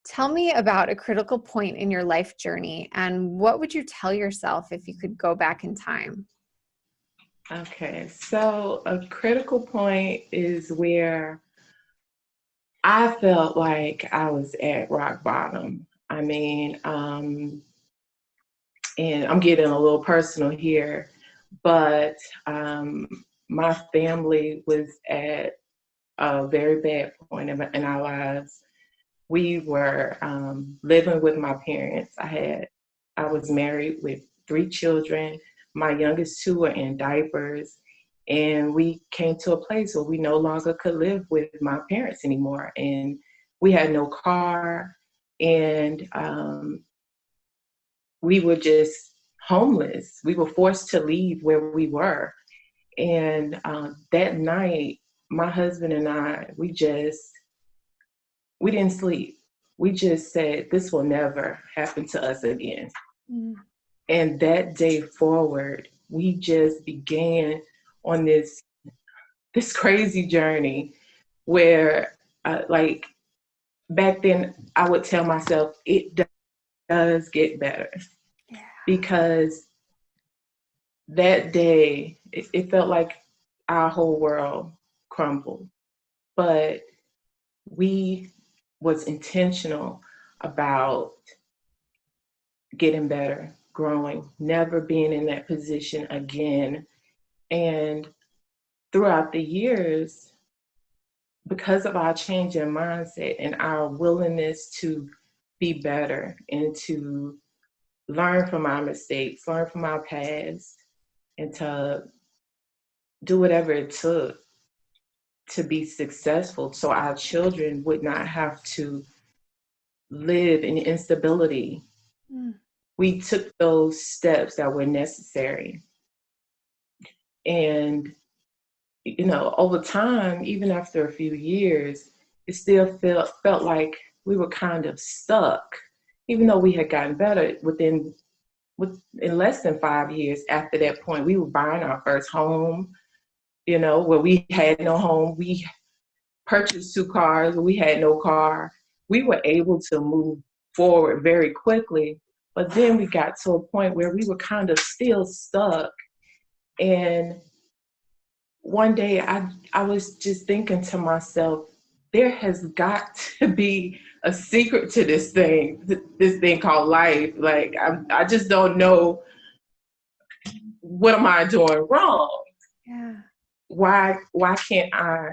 Tell me about a critical point in your life journey, and what would you tell yourself if you could go back in time? Okay, so a critical point is where I felt like I was at rock bottom. And I'm getting a little personal here, but um, my family was at a very bad point in our lives. We were living with my parents. I was married with three children. My youngest two were in diapers, and we came to a place where we no longer could live with my parents anymore. And we had no car, and we were just homeless. We were forced to leave where we were. And that night, my husband and I, we didn't sleep. We just said, this will never happen to us again. Mm. And that day forward, we just began on this crazy journey where, like back then, I would tell myself it does get better, Yeah. because that day it felt like our whole world crumbled. But we was intentional about getting better, growing, never being in that position again. And throughout the years, because of our change in mindset and our willingness to be better and to learn from our mistakes, learn from our past, and to do whatever it took to be successful so our children would not have to live in instability. Mm. We took those steps that were necessary. And, over time, even after a few years, it still felt like we were kind of stuck, even though we had gotten better in less than 5 years after that point. We were buying our first home, where we had no home. We purchased two cars, but we had no car. We were able to move forward very quickly, but then we got to a point where we were kind of still stuck. And one day I was just thinking to myself, there has got to be a secret to this thing called life. Like, I just don't know, what am I doing wrong? Yeah. Why can't I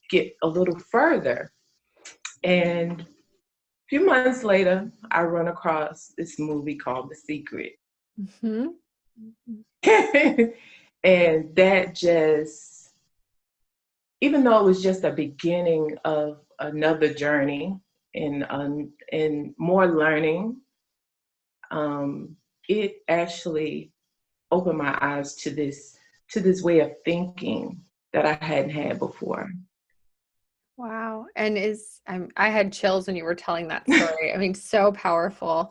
get a little further? And a few months later, I run across this movie called The Secret. Mm-hmm. And that just, even though it was just a beginning of another journey and more learning, it actually opened my eyes to this way of thinking that I hadn't had before. Wow. And I had chills when you were telling that story. I mean, so powerful.